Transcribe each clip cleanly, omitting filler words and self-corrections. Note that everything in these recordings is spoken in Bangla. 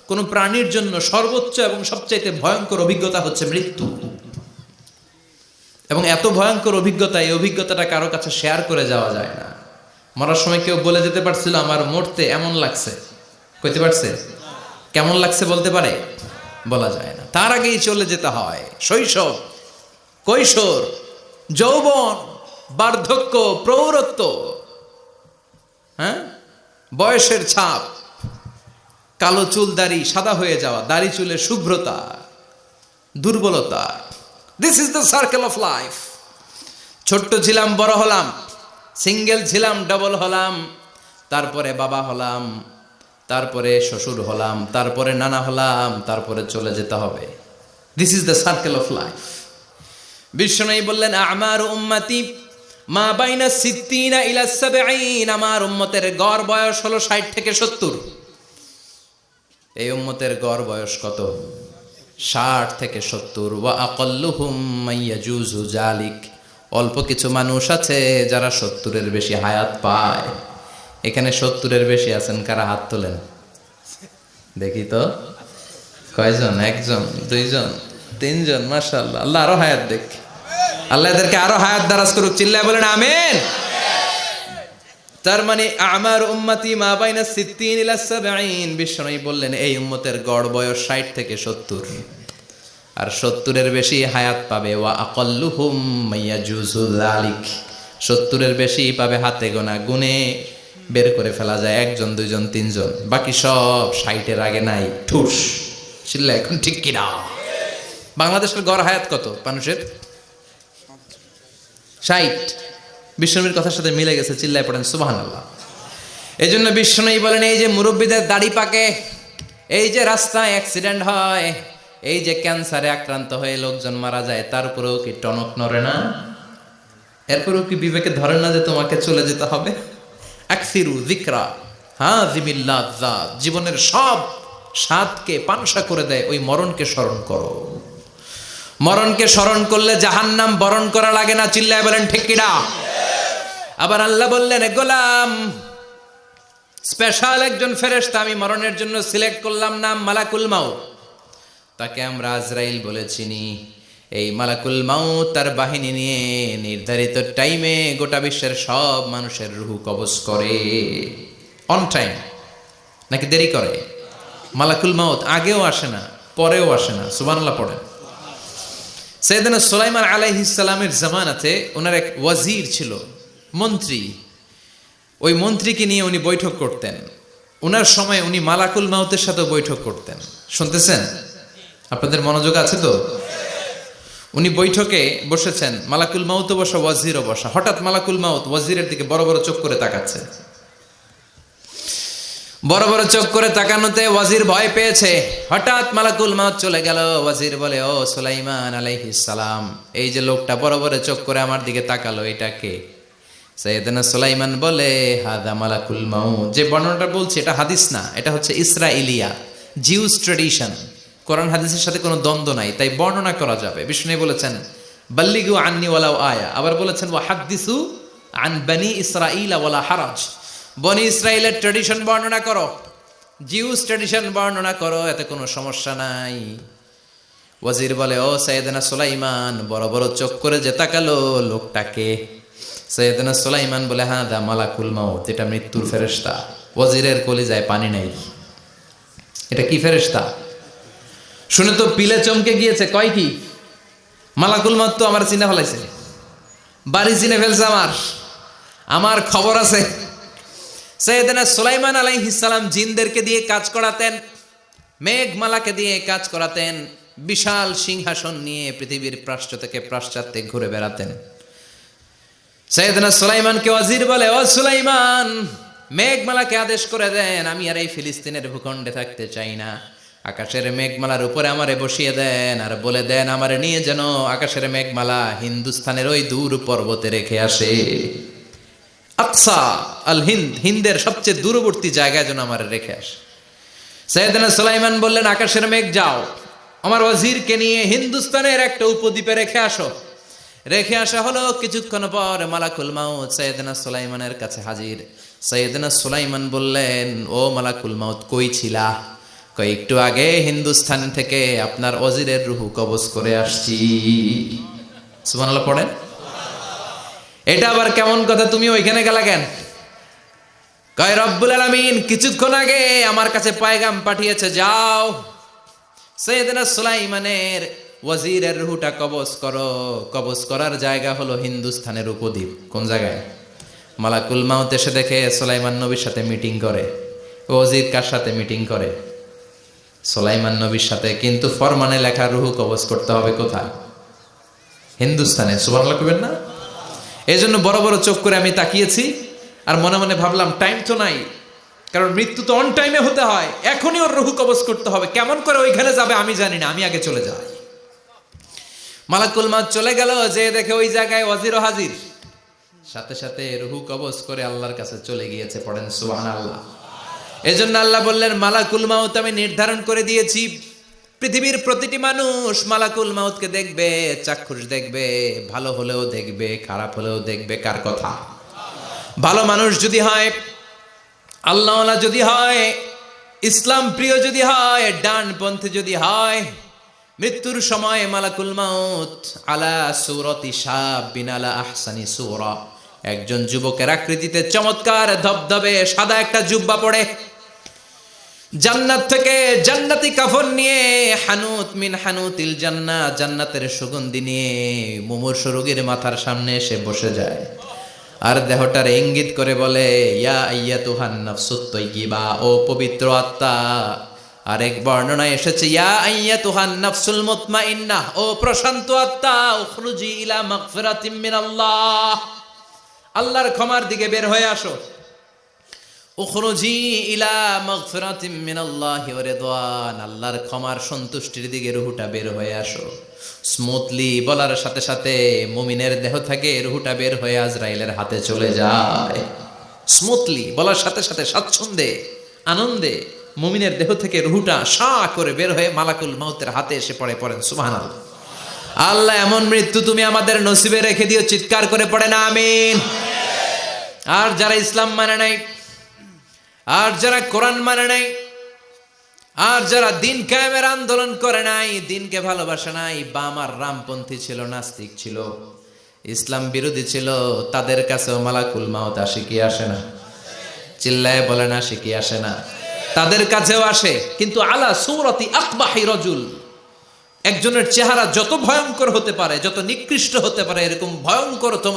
কোন প্রাণীর জন্য সর্বোচ্চ এবং সবচাইতে ভয়ঙ্কর অভিজ্ঞতা হচ্ছে মৃত্যু। এবং এত ভয়ঙ্কর অভিজ্ঞতা, এই অভিজ্ঞতাটা কারো কাছে শেয়ার করে যাওয়া যায় না। মরার সময় কেউ বলে যেতে পারছিল আমার মরতে এমন লাগছে, কইতে পারছে? কেমন লাগছে বলতে পারে? বলা যায় না। তার আগেই চলে যেতে হয় শৈশব, কৈশোর, যৌবন, বার্ধক্য, প্রৌঢ়ত্ব, হ্যাঁ, বয়সের ছাপ, কালো চুল দাড়ি সাদা হয়ে যাওয়া, দাড়ি চুলের শুভ্রতা, দুর্বলতা। This is the circle of life. ছোট্ট ছিলাম, বড় হলাম, সিঙ্গেল ছিলাম, ডাবল হলাম, তারপরে বাবা হলাম, তারপরে শ্বশুর হলাম, তারপরে নানা হলাম, তারপরে চলে যেতে হবে। This is the circle of life. বিশ্বনবী বললেন আমার উম্মতি মা বাইনা সিত্তিনা ইলা সাবঈন, আমার উম্মতের গড় বয়স হলো 60 থেকে 70। এই উম্মতের গড় বয়স কত? 60 থেকে 70। ওয়া আকাল্লুহুম মাইয়াজুজু জালিক, অল্প কিছু মানুষ আছে যারা 70-এর বেশি হায়াত পায়। এখানে 70-এর বেশি আছেন কারা? হাত তোলেন দেখি তো। কয়জন? একজন, দুইজন, তিনজন। মাশাআল্লাহ, আল্লাহ আরো হায়াত দেখ, আল্লাহ এদেরকে আরো হায়াত দারাজ করুক। চিল্লায় বলেন আমিন। তার মানে আমার উম্মতি মা বাইনা সিত্তিন ইলা সাবঈন, বিশ্বনবী বললেন এই উম্মতের গড় বয়স 60 থেকে 70, আর 70-এর বেশি হায়াত পাবে। ওয়া আকাল্লুহুম মাইয়াজুজু যালিক, 70-এর বেশি পাবে হাতে গোনা, গুনে বের করে ফেলা যায় একজন, দুইজন, তিনজন, বাকি সব 60-এর আগে নাই। ঠুস চিল্লা এখন ঠিক কিনা? বাংলাদেশের গড় হায়াত কত মানুষের? 60। বিশ্বনবীর কথার সাথে মিলে গেছে, চিল্লায় পড়েন সুবহানাল্লাহ। এই জন্য বিশ্বনবী বলেন এই যে মুরব্বীদের দাড়ি পাকে, এই যে রাস্তায় অ্যাক্সিডেন্ট হয়, এই যে ক্যান্সারে আক্রান্ত হয়ে লোকজন মারা যায়, তার উপরেও কি টনক নড়ে না? এরপরেও কি বিবেকে ধরে না যে তোমাকে চলে যেতে হবে? আকসিরু যিকরা হাযিমিল লাযযাত, জীবনের সব স্বাদকে পানসা করে দেয় ওই মরণকে স্মরণ করো। মরণকে স্মরণ করলে জাহান্নাম বরণ করা লাগে না। চিল্লায় বলেন ঠিক কিনা? আবার আল্লাহ বললেন গোলাম, স্পেশাল একজন ফেরেশতা আমি মরণের জন্য সিলেক্ট করলাম, নাম মালাকুল মাউত। তাকে আমরা আজরাইল বলে চিনি। এই মালাকুল মাউত তার বাহিনী নিয়ে নির্ধারিত টাইমে গোটা বিশ্বের সব মানুষের রূহ কবজ করে। অন টাইম নাকি দেরি করে? মালাকুল মাউত আগেও আসে না, পরেও আসে না। সুবহানাল্লাহ পড়েন। সাইয়েদনা সুলাইমান আলাইহিস সালামের জামানাতে ওনার এক ওয়াজির ছিল, মন্ত্রী। ওই মন্ত্রীকে নিয়ে উনি বৈঠক করতেন। ওনার সময় উনি মালাকুল মাউতের সাথে বৈঠক করতেন। শুনতেছেন? আপনাদের মনোযোগ আছে তো? উনি বৈঠকে বসেছেন, মালাকুল মাউতও বসা, ওয়াজিরও বসা। হঠাৎ মালাকুল মাউত ওয়াজিরের দিকে বড় বড় চোখ করে তাকাচ্ছে। বড় বড় চোখ করে তাকানোতে ওয়াজির ভয় পেয়েছে। হঠাৎ মালাকুল মাউত চলে গেল। ওয়াজির বলে ও সুলাইমান আলাইহিস সালাম, এই যে লোকটা বড় বড় চোখ করে আমার দিকে তাকালো, এটা কে? সাইয়েদনা সুলাইমান বলে হাদা মালাকুল মাউত। যে বর্ণনাটা বলছি এটা হাদিস না, এটা হচ্ছে ইসরাইলিয়া, জিউস ট্র্যাডিশন। কোরআন হাদিসের সাথে কোনো দ্বন্দ্ব নাই, তাই বর্ণনা করা যাবে। বিষ্ণু বলেছেন বাল্লিগু আন্নি ওয়ালাউ আয়া, আবার বলেছেন ওয়া হাদিসু আন বনি ইসরাইল ওয়ালা হারাজ, বনি ইসরাইলের ট্র্যাডিশন বর্ণনা করো, জিউস ট্র্যাডিশন বর্ণনা করো, এতে কোনো সমস্যা নাই। ওয়াজির বলে ও সাইয়েদনা সুলাইমান, বড় বড় চোখ করে যে তাকালো লোকটাকে? সাইয়েদনা সুলাইমান বলে হাদা মালাকুল মাউত, এটা মৃত্যুর ফেরেশতা। ওয়াজিরের কলিজায় পানি নেই। এটা কি ফেরেশতা? শুনে তো পিলে চমকে গিয়েছে। কয় কি? মালাকুল মাউত তো আমার চিনে ফেলাইছে, বাড়ি চিনে ফেলছে, আমার খবর আছে। সাইয়েদনা সুলাইমান আলাইহিস সালাম জিনদেরকে দিয়ে কাজ করাতেন, মেঘমালাকে দিয়ে কাজ করাতেন, বিশাল সিংহাসন নিয়ে পৃথিবীর প্রাচ্য থেকে পাশ্চাত্যে ঘুরে বেড়াতেন। সাইয়েদনা সুলাইমানকে ওয়াজির বলে ও সুলাইমান, মেঘমালাকে আদেশ করে দেন আমি আর এই ফিলিস্তিনের ভূখণ্ডে থাকতে চাই না। আকাশের মেঘমালার উপরে আমারে বসিয়ে দেন, আর বলে দেন আমারে নিয়ে যেন আকাশের মেঘমালা হিন্দুস্তানের ওই দূর পর্বতে রেখে আসে। আকসা আল হিন্দ, হিন্দের সবচেয়ে দূরবর্তী জায়গায় যেন আমার রেখে আসে। সাইয়েদনা সুলাইমান বললেন আকাশের মেঘ যাও, আমার ওয়াজিরকে নিয়ে হিন্দুস্তানের একটা উপদ্বীপে রেখে আসো। রেখে আসা হলো। কিছুক্ষণ পর মালাকুল মাউত সাইয়েদনা সুলাইমানের কাছে হাজির। সাইয়েদনা সুলাইমান বললেন ও মালাকুল মাউত, কই ছিলা? একটু আগে হিন্দুস্তান থেকে আপনার ওজিরের রুহু কবজ করে আসছি। সুবহানাল্লাহ পড়েন। এটা আবার কেমন কথা, তুমি ওইখানে গেলা কেন? কয় রব্বুল আলামিন কিছুক্ষণ আগে আমার কাছে পায়গাম পাঠিয়েছে, যাও সাইয়েদনা সুলাইমানের ওয়াজিরের রুহুটা কবজ করো। কবজ করার জায়গা হলো হিন্দুস্তানের উপদ্বীপ। কোন জায়গায়? মালাকুল মাউত এসে দেখে সুলাইমান নবীর সাথে মিটিং করে। ওয়াজির কার সাথে মিটিং করে? সুলাইমান নবীর সাথে। কিন্তু ফরমানে লেখা রুহু কবজ করতে হবে কোথায়? হিন্দুস্তানে। সুবহানাল্লাহ কইবেন না? এই জন্য বড় বড় চোখ করে আমি তাকিয়েছি আর মনে মনে ভাবলাম টাইম তো নাই, কারণ মৃত্যু তো অন টাইমে হতে হয়, এখনই ওর রুহু কবজ করতে হবে। কেমন করে ওইখানে যাবে আমি জানি না, আমি আগে চলে যাই। মালাকুল মাউত চলে গেল, যে দেখে ওই জায়গায় ওয়াজিরও হাজির। সাথে সাথে রুহু কবজ করে আল্লাহর কাছে চলে গিয়েছে। পড়েন সুবহানাল্লাহ। এজন্য আল্লাহ বললেন মালাকুল মাউত আমি নির্ধারণ করে দিয়েছি, পৃথিবীর প্রতিটি মানুষ মালাকুল মাউতকে দেখবে, চাক্ষুষ দেখবে, ভালো হলেও দেখবে, খারাপ হলেও দেখবে। কার কথা? ভালো মানুষ যদি হয়, আল্লাহওয়ালা যদি হয়, ইসলাম প্রিয় যদি হয়, ডানপন্থী যদি হয়, মৃত্যুর সময় মালাকুল মাউত আলা সূরাতি শাবিন আলা আহসানি সূরা, একজন যুবকের আকৃতিতে চমৎকার ধবধবে সাদা একটা জুব্বা পরে, জান্নাত থেকে জান্নাতি কাফন নিয়ে, হানুত মিন হানুতিল জান্নাত, জান্নাতের সুগন্ধি নিয়ে মুমূর্ষু রোগীর মাথার সামনে এসে বসে যায় আর দেহটার ইঙ্গিত করে বলে, ইয়া আইয়াতুহান নাফসুত তাইয়্যিবা, ও পবিত্র আত্মা। আরেক বর্ণনায় এসেছে ইয়া আইয়াতুহান নাফসুল মুতমাইন্নাহ, ও প্রশান্ত আত্মা, উখরুজি ইলা মাগফিরাতিম মিনাল্লাহ, আল্লাহর ক্ষমার দিকে বের হয়ে আসো। উখরুজি ইলা মাগফিরাতিম মিনাল্লাহি ওয়া রিদওয়ান, আল্লাহর ক্ষমার সন্তুষ্টির দিকে রুহুটা বের হয়ে আসো। স্মুথলি বলার সাথে সাথে মুমিনের দেহ থেকে রুহুটা বের হয়ে আজরাইলের হাতে চলে যায়। স্মুথলি বলার সাথে সাথে স্বাচ্ছন্দ্যে আনন্দে মুমিনের দেহ থেকে রুহুটা সা করে বের হয়ে মালাকুল মাউতের হাতে এসে পড়ে। পড়েন সুবহানাল্লাহ। আল্লাহ এমন মৃত্যু তুমি আমাদের নসিবে রেখে দিও, চিৎকার করে পড়েন আমিন। আর যারা ইসলাম মানে নাই, আর যারা কোরআন মানে নাই, আর যারা দিন কায়েমের আন্দোলন করে নাই, দিনকে ভালোবাসে নাই, বাম আর রামপন্থী ছিল, নাস্তিক ছিল, ইসলাম বিরোধী ছিল, তাদের কাছেও মালাকুল মাউত আসে কি আসে না? চিল্লায় বলেন আসে কি আসে না? তাদের কাছেও আসে, কিন্তু আলা সূরাতি আকবাহি রাজুল, একজনের চেহারা যত ভয়ঙ্কর হতে পারে, যত নিকৃষ্ট হতে পারে, এরকম ভয়ঙ্করতম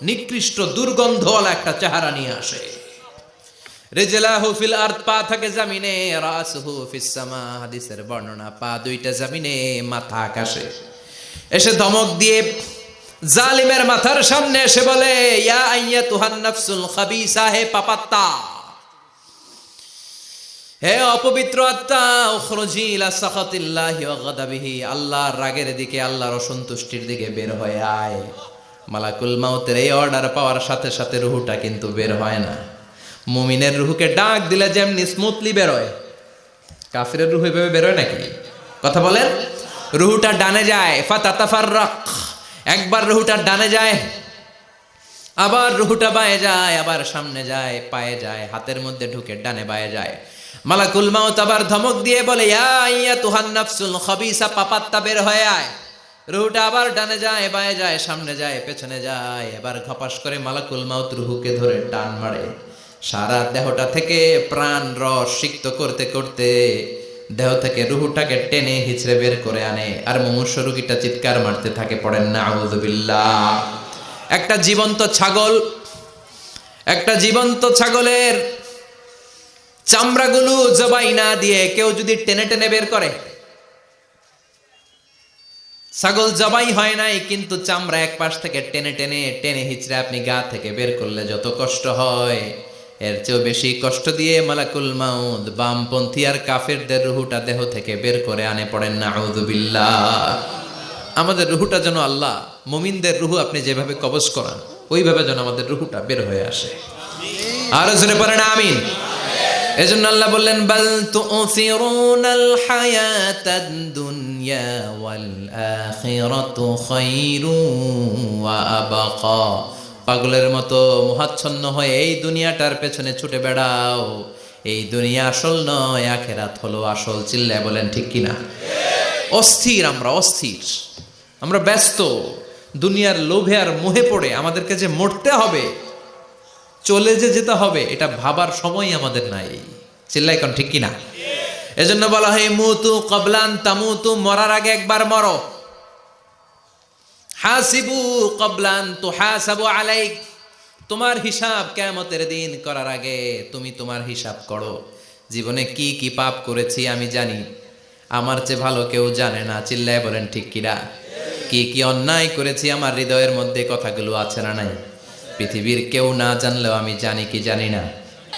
নিকৃষ্ট দুর্গন্ধওয়ালা একটা চেহারা নিয়ে আসে। রিজলাহু ফিল আরদ, পা থাকে জমিনে, রাসুহু ফিস সামা, হাদিসের বর্ণনা, পা দুইটা জমিনে, মাথা আকাশে। এসে ধমক দিয়ে জালিমের মাথার সামনে এসে বলে, ইয়া আইয়াতুহান নাফসুল খাবিসা, হে পাপাত্তা, হে অপবিত্র আত্মা, উখরুজি ইলা সাখাতিল্লাহি ওয়া গাদাবিহি, আল্লাহর রাগের দিকে, আল্লাহর অসন্তুষ্টির দিকে বের হয়ে আয়। মালাকুল মাউতের এই অর্ডার পাওয়ার সাথে সাথে রুহুটা কিন্তু বের হয় না। মুমিনের রুহুকে ডাক দিলে যেমনি স্মুথলি বেরোয়, কাফিরের রুহু এভাবে বেরোয় নাকি? কথা বলেন। রুহুটা ডানে যায়, ফাতাতাফাররাক, একবার রুহুটা ডানে যায়, আবার রুহুটা বায়ে যায়, আবার সামনে যায়, পায়ে যায়, হাতের মধ্যে ঢুকে ডানে বায়ে যায়। মালাকুল মাউত আবার ধমক দিয়ে বলে, ইয়া আইয়াতুহান নাফসুল খাবিসা, পাপাত্তা বের হয়ে আয়। রুহুটা আবার ডানে যায়, বায়ে যায়, সামনে যায়, পেছনে যায়। এবার ঘপাস করে মালাকুল মাউত রুহুকে ধরে টান মারে। সারা দেহটা থেকে প্রাণ রস সিক্ত করতে করতে দেহ থেকে রুহুটাকে টেনে হিচড়ে বের করে আনে। আর মুমূর্ষু রোগীটা চিৎকার মারতে থাকে। পড়েন না আউযু বিল্লাহ। একটা জীবন্ত ছাগলের চামড়াগুলো জবাই না দিয়ে কেউ যদি টেনে টেনে বের করে, ছাগল জবাই হয় নাই কিন্তু চামড়া এক পাশ থেকে টেনে টেনে টেনে হিচড়ে আপনি গা থেকে বের করলে যত কষ্ট হয়, এর চেয়েও বেশি কষ্ট দিয়ে মালাকুল মাউত বামপন্থী আর কাফেরদের রুহুটা দেহ থেকে বের করে আনে। পড়েন না আউযু বিল্লাহ। আমাদের রুহুটা যেন আল্লাহ, মুমিনদের রুহু আপনি যেভাবে কবজ করান, ওইভাবে যেন আমাদের রুহুটা বের হয়ে আসে। আর জোরে পড়েন আমিন। এজন্য আল্লাহ বললেন, বাল তুসিরুনাল হায়াতাদ দুনিয়া ওয়াল আখিরাতু খায়রুন ওয়া আবকা। পাগলের মতো মোহাচ্ছন্ন হয়ে এই দুনিয়াটার পেছনে ছুটে বেড়াও, এই দুনিয়া আসল নয়, আখিরাত হলো আসল। চিল্লায় বলেন ঠিক কিনা? অস্থির, আমরা ব্যস্ত দুনিয়ার লোভে আর মোহে পড়ে আমাদেরকে যে মরতে হবে, চলে যে যেতে হবে, এটা ভাবার সময় আমাদের নাই। চিল্লাই কোন ঠিক কিনা? এজন্য বলা হয় মুতু ক্বাবলান তামুতু, মরার আগে একবার মরো। হাসিবু ক্বাবলান তুহাসাবু আলাইক, তোমার হিসাব কিয়ামতের দিন করার আগে তুমি তোমার হিসাব করো। জীবনে কি কি পাপ করেছি আমি জানি, আমার চেয়ে ভালো কেউ জানে না। চিল্লায় বলেন ঠিক কিনা? কি কি অন্যায় করেছি আমার হৃদয়ের মধ্যে কথাগুলো আছে না নাই? পৃথিবীর কেউ না জানলেও আমি জানি কি জানি না।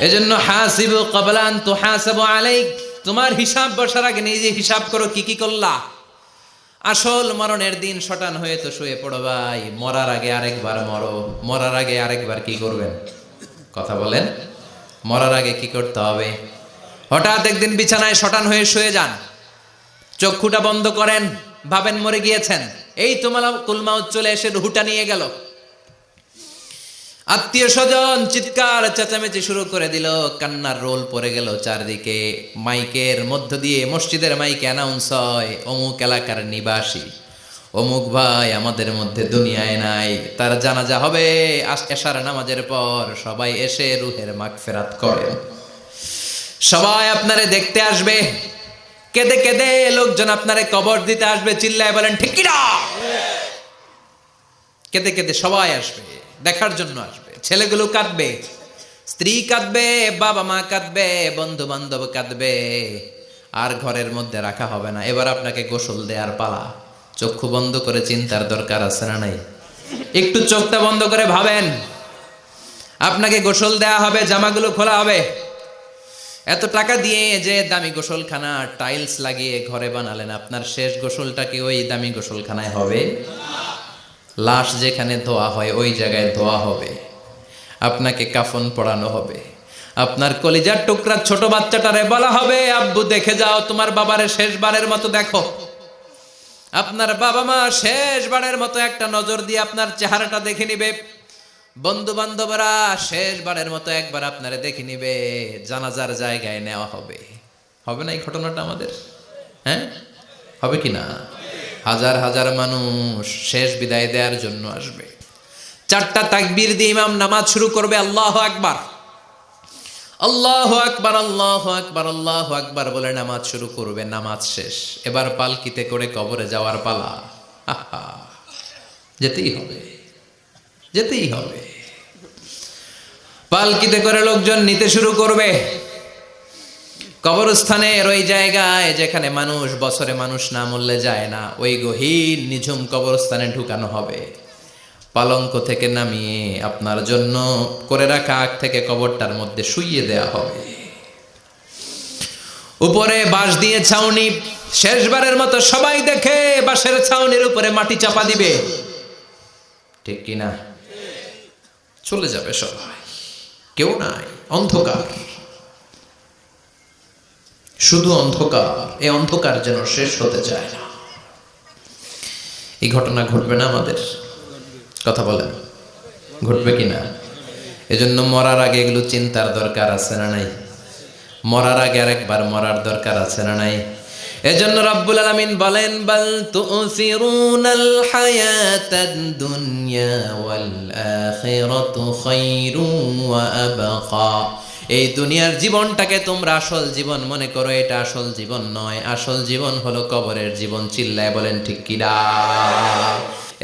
এজন্য হাসিবু ক্বাবলান তুহাসাবু আলাইক, তোমার হিসাব বসার আগে নিজে হিসাব করো কি কি করলা। আসল মরণের দিন শটান হয়ে তো শুয়ে পড়ো ভাই, মরার আগে আরেকবার মরো। মরার আগে আরেকবার কি করবেন? কথা বলেন, মরার আগে কি করতে হবে? হঠাৎ একদিন বিছানায় শটান হয়ে শুয়ে যান, চক্ষুটা বন্ধ করেন, ভাবেন মরে গিয়েছেন। এই তো মালাকুল মাউত চলে এসে রুহটা নিয়ে গেল। আত্মীয় স্বজন চিৎকার চেঁচামেচি শুরু করে দিল, কান্নার রোল পড়ে গেল চারদিকে। মাইকের মধ্য দিয়ে, মসজিদের মাইকে অ্যানাউন্স হয়, অমুক এলাকার নিবাসী অমুক ভাই আমাদের মধ্যে দুনিয়ায় নাই, তার জানাজা হবে এশার নামাজের পর। সবাই এসে রুহের মাগফিরাত করেন। সবাই আপনারে দেখতে আসবে, কেঁদে কেঁদে লোকজন আপনারে কবর দিতে আসবে। চিল্লায় বলেন ঠিক কিনা? কেঁদে কেঁদে সবাই আসবে, দেখার জন্য আসবে। ছেলেগুলো কাঁদবে, স্ত্রী কাঁদবে, বাবা মা কাঁদবে, বন্ধু বান্ধব কাঁদবে। আর ঘরের মধ্যে রাখা হবে না। এবার আপনাকে গোসল দেওয়ার পালা। চক্ষু বন্ধ করে চিন্তার দরকার আছে না নাই? একটু চোখটা বন্ধ করে ভাবেন, আপনাকে গোসল দেয়া হবে, জামাগুলো খোলা হবে। এত টাকা দিয়ে যে দামি গোসলখানা টাইলস লাগিয়ে ঘরে বানালেন, আপনার শেষ গোসলটা কি ওই দামি গোসলখানায় হবে? লাশ যেখানে ধোয়া হয় ওই জায়গায় ধোয়া হবে। আপনাকে কাফন পরানো হবে। আপনার কলিজার টুকরা ছোট বাচ্চাটারে বলা হবে, আব্বু দেখে যাও তোমার বাবারে শেষবারের মতো দেখো। আপনার বাবা মা শেষবারের মতো একটা নজর দিয়ে আপনার চেহারাটা দেখে নিবে। বন্ধু বান্ধবরা শেষবারের মতো একবার আপনারে দেখে নিবে। জানাজার জায়গায় নেওয়া হবে। হবে না এই ঘটনাটা আমাদের? হ্যাঁ, হবে কি না? হাজার হাজার মানুষ শেষ বিদায় দেওয়ার জন্য আসবে। চারটা তাকবীর দিয়ে ইমাম নামাজ শুরু করবে। আল্লাহু আকবার, আল্লাহু আকবার, আল্লাহু আকবার, আল্লাহু আকবার বলে নামাজ শুরু করবে। নামাজ শেষ। এবার পালকিতে করে কবরে যাওয়ার পালা। যেতেই হবে, যেতেই হবে। পালকিতে করে লোকজন নিতে শুরু করবে। কবরস্থানের ওই জায়গায় যেখানে মানুষ বছরে মানুষ না মরলে যায় না, ওই গহীন নিঝুম কবরস্থানে ঢুকানো হবে। পালঙ্ক থেকে নামিয়ে আপনার জন্য করে রাখা আগ থেকে কবরটার মধ্যে শুইয়ে দেয়া হবে। উপরে বাঁশ দিয়ে ছাউনি, শেষবারের মতো সবাই দেখে বাঁশের ছাউনির উপরে মাটি চাপা দিবে। ঠিক কিনা? চলে যাবে সবাই, কেউ নাই, অন্ধকার, শুধু অন্ধকার। এই অন্ধকার যেন শেষ হতে চায় না। এই ঘটনা ঘটবে না আমাদের? কথা বলেন, ঘটবে কিনা? এজন্য মরার আগে এগুলো চিন্তার দরকার আছে না নাই? মরার আগে আরেকবার মরার দরকার আছে না নাই? এজন্য রব্বুল আলামিন বলেন, বাল তুসিরুনাল হায়াতাদ দুনিয়া ওয়াল আখিরাতু খায়রুন ওয়া আবকা। এই দুনিয়ার জীবনটাকে তোমরা আসল জীবন মনে করো, এটা আসল জীবন নয়। আসল জীবন হলো কবরের জীবন। চিল্লায় বলেন ঠিক কিনা?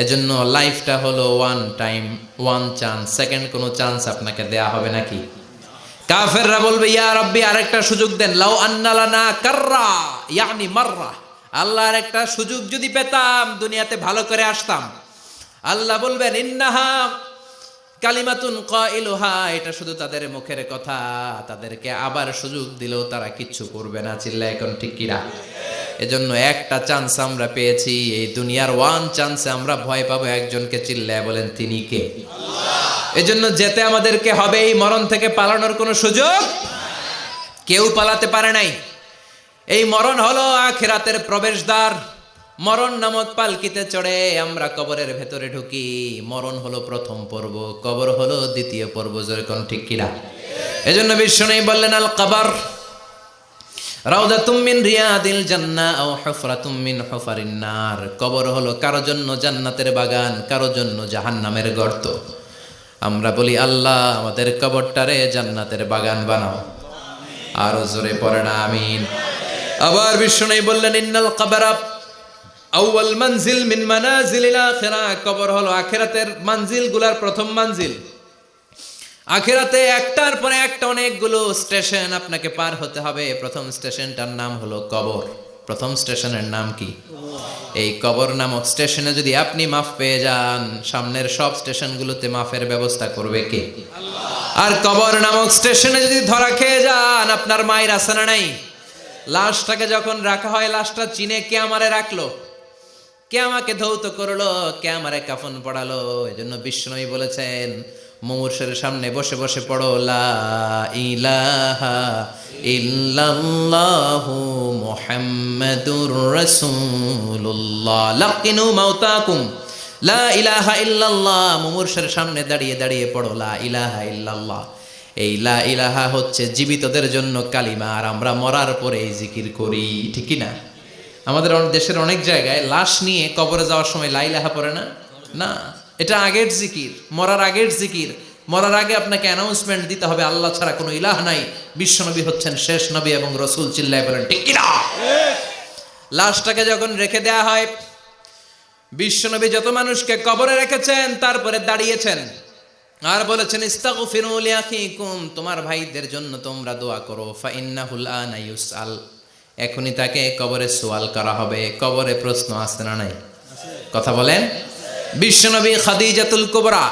এজন্য লাইফটা হলো one time, one chance. Second কোনো চান্স আপনাকে দেয়া হবে নাকি? কাফেররা বলবে, ইয়া রাব্বি আরেকটা সুযোগ দেন। লাউ আন্না লানা কাররা ইয়ানি মাররা, আল্লাহর একটা সুযোগ যদি পেতাম দুনিয়াতে ভালো করে আসতাম। আল্লাহ বলবেন, ইন্নাহা কালিমাতুন কাইলুহা, এটা শুধু তাদের মুখের কথা। তাদেরকে আবার সুযোগ দিলেও তারা কিচ্ছু করবে না। চিল্লায় এখন ঠিক কিনা? এজন্য একটা চান্স আমরা পেয়েছি, এই দুনিয়ার ওয়ান চান্সে আমরা ভয় পাবো একজনকে। চিল্লায় বলেন তিনি কে? আল্লাহ। এজন্য যেতে আমাদেরকে হবে। এই মরণ থেকে পালানোর কোনো সুযোগ কেউ পালাতে পারে নাই। এই মরণ হলো আখিরাতের প্রবেশদ্বার। মরণ নামক পালকিতে চড়ে আমরা কবরের ভেতরে ঢুকি। মরণ হলো প্রথম পর্ব, কবর হলো দ্বিতীয় পর্ব। যেরকম ঠিক কিনা? এজন্য বিশ্বনবী বললেন আল কবর রাউদাতুম মিন রিয়াদিল জান্নাহ আও হুফরাতুম মিন হুফারিন নার। কবর হলো কারো জন্য জান্নাতের বাগান, কারো জন্য জাহান্নামের গর্ত। আমরা বলি আল্লাহ আমাদের কবরটারে জান্নাতের বাগান বানাও। আর জোরে পড়েন আমিন। আবার বিশ্বনবী বললেন ইন্নাল কবরা আউয়াল মানজিল মিন মানাজিলিল আখিরাহ। কবর হলো আখিরাতের মানজিলগুলোর প্রথম মানজিল। আখিরাতে একটার পরে একটা অনেকগুলো স্টেশন আপনাকে পার হতে হবে। প্রথম স্টেশনটার নাম হলো কবর। প্রথম স্টেশনের নাম কি? এই কবর নামক স্টেশনে যদি আপনি মাফ পেয়ে যান, সামনের সব স্টেশনগুলোতে মাফের ব্যবস্থা করবে কে? আল্লাহ। আর কবর নামক স্টেশনে যদি ধরা খেয়ে যান, আপনার মায়ের আছে না নাই? লাশটাকে যখন রাখা হয়, লাশটা চিনে কে আমারে রাখলো, কে আমাকে ধৌত করলো, কে আমারে কাফন পড়ালো। এজন্য বিশ্বনবী বলেছেন মুমূর্ষের সামনে বসে বসে পড়ো লা ইলাহা ইল্লাল্লাহু মুহাম্মাদুর রাসূলুল্লাহ। লাকিনু মাউতাকুম লা ইলাহা ইল্লাল্লাহ। মুমূর্ষের সামনে দাঁড়িয়ে দাঁড়িয়ে পড়ো লা ইলাহা ইল্লাল্লাহ। এই লা ইলাহা হচ্ছে জীবিতদের জন্য কালিমা, আর আমরা মরার পরে এই জিকির করি, ঠিক কি না? আমাদের দেশের অনেক জায়গায় লাশ নিয়ে কবরে যাওয়ার সময় লা ইলাহা পড়ে না। না, এটা আগের জিকির, মরার আগের জিকির। মরার আগে আপনাকে অ্যানাউন্সমেন্ট দিতে হবে আল্লাহ ছাড়া কোনো ইলাহ নাই, বিশ্বনবী হচ্ছেন শেষ নবী এবং রসুল। চিল্লায় বলেন ঠিক কি না? লাশটাকে যখন রেখে দেয়া হয়, বিশ্বনবী যত মানুষকে কবরে রেখেছেন তারপরে দাঁড়িয়েছেন আর বলেছেন ইস্তাগফিরু লিআখিকুম, তোমার ভাইদের জন্য তোমরা দোয়া করো। ফাইন্নাহুল আনা ইউসআল, এখনই তাকে কবরে সওয়াল করা হবে। কবরে প্রশ্ন আসছে না নাই? কথা বলেন। বিশ্বনবী খাদিজাতুল কুবরা,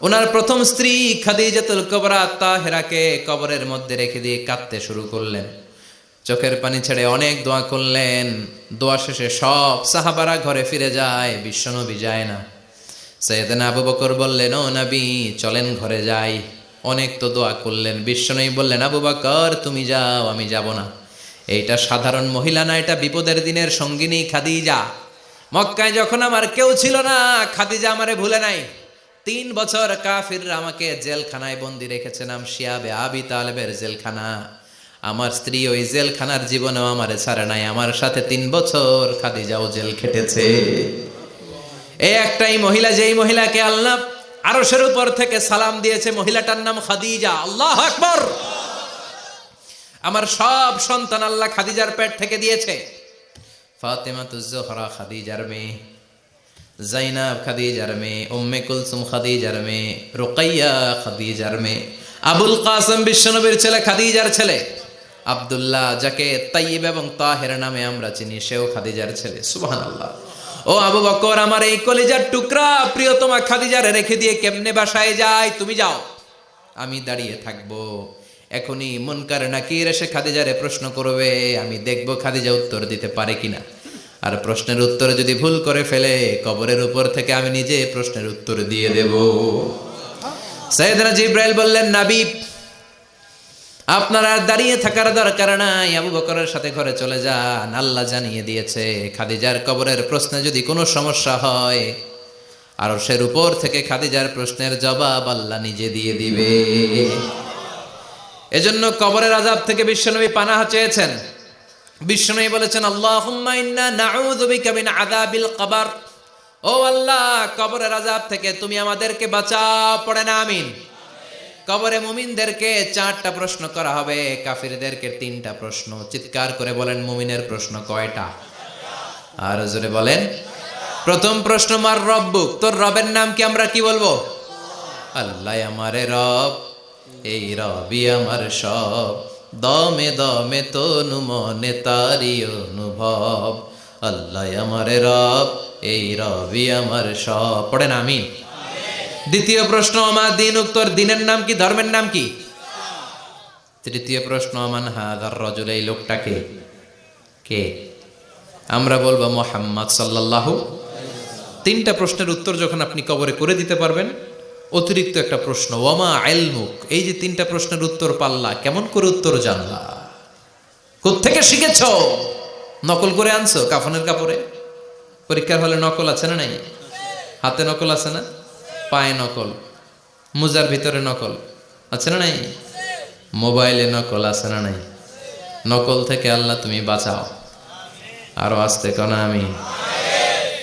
ওনার প্রথম স্ত্রী খাদিজাতুল কুবরা তাহেরাকে কবরের মধ্যে রেখে দিয়ে কাঁদতে শুরু করলেন, চোখের পানি ছেড়ে অনেক দোয়া করলেন। দোয়া শেষে সব সাহাবারা ঘরে ফিরে যায়, বিশ্বনবী যায় না। সাইয়েদনা আবু বকর বললেন ও নবী চলেন ঘরে যাই, অনেক তো দোয়া করলেন। বিশ্বনবী বললেন আবু বকর তুমি যাও, আমি যাব না। এইটা সাধারণ মহিলা না, এটা বিপদের দিনের সঙ্গিনী খাদিজা। মক্কায় যখন আমার কেউ ছিল না, খাদিজা আমারে ভুলে নাই। 3 বছর কাফিররা আমাকে জেলখানায় বন্দি রেখেছে, নাম শিয়াবে আবি তালেবের জেলখানা। আমার স্ত্রী ওই জেলখানার জীবনেও আমারে ছাড়ে নাই, আমার সাথে 3 বছর খাদিজাও জেল খেটেছে। এই একটাই মহিলা, যেই মহিলাকে আল্লাহ আরশের উপর থেকে সালাম দিয়েছে, মহিলাটার নাম খাদিজা। আল্লাহু আকবার। আমার সব সন্তান আল্লাহ খাদিজার পেট থেকে দিয়েছে। ফাতেমাতুজ জোহরা খাদিজার মেয়ে, জাইনাব খাদিজার মেয়ে, উম্মে কুলসুম খাদিজার মেয়ে, রুকাইয়া খাদিজার মেয়ে, আবুল কাসেম বিশ্বনবীর ছেলে খাদিজার ছেলে, আব্দুল্লাহ যাকে তাইয়্যিব এবং তাহের নামে আমরা চিনি, সেও খাদিজার ছেলে। সুবহানাল্লাহ। ও আবু বকর, আমার এই কলিজার টুকরা প্রিয়তমা খাদিজারে রেখে দিয়ে কেমনে বাসায় যায়? তুমি যাও, আমি দাঁড়িয়ে থাকবো। এখনই মুনকার নাকির এসে খাদিজারে প্রশ্ন করবে, আমি দেখব খাদিজা উত্তর দিতে পারে কিনা। আর প্রশ্নের উত্তরে যদি ভুল করে ফেলে, কবরের উপর থেকে আমি নিজে প্রশ্নের উত্তর দিয়ে দেব। সাইয়েদনা জিবরাইল বললেন নবী আপনার আর দাঁড়িয়ে থাকার দরকার নাই, আবু বকরের সাথে ঘরে চলে যান। আল্লাহ জানিয়ে দিয়েছে খাদিজার কবরের প্রশ্নে যদি কোনো সমস্যা হয়, আরশের উপর থেকে খাদিজার প্রশ্নের জবাব আল্লাহ নিজে দিয়ে দিবে। এজন্য কবরের আযাব থেকে বিশ্বনবী পানাহ চেয়েছেন। বিশ্বনবী বলেছেন আল্লাহুম্মা ইন্না নাউযু বিকা মিন আযাবিল কবর। ও আল্লাহ, কবরের আযাব থেকে তুমি আমাদেরকে বাঁচাও। পড়েন আমিন। কবরে মুমিনদেরকে 4টা প্রশ্ন করা হবে, কাফিরদেরকে 3টা প্রশ্ন। চিৎকার করে বলেন মুমিনের প্রশ্ন কয়টা? আর জোরে বলেন। প্রথম প্রশ্ন মার রব্বুক, তোর রবের নাম কি? আমরা কি বলবো? আল্লাহ আমারে রব, এই রবি আমার সব, দমে দমে তনু মনে তারি অনুভব। আল্লাহ আমারে রব, এই রবি আমার সব। পড়েন আমিন। দ্বিতীয় প্রশ্ন আমার দিন, উত্তর দিনের নাম কি? ধর্মের নাম কি? তৃতীয় প্রশ্ন আমান হাদার রাজুল, এই লোকটাকে কে? আমরা বলবো মুহাম্মদ সাল্লাল্লাহু। 3টা প্রশ্নের উত্তর যখন আপনি কবরে করে দিতে পারবেন, অতিরিক্ত একটা প্রশ্ন ওয়ামা ইলমুক, এই যে 3টা প্রশ্নের উত্তর পাল্লা, কেমন করে উত্তর জানলা? কোত্থেকে শিখেছো? নকল করে আনছো কাফনের কাপড়ে? পরীক্ষার হলে নকল আছে না নাই? হাতে নকল আছে না? পায়ে নকল, মোজার ভিতরে নকল আছে না নাই? মোবাইলে নকল আছে না নাই? নকল থেকে আল্লাহ তুমি বাঁচাও। আরো আসতে কোনা আমি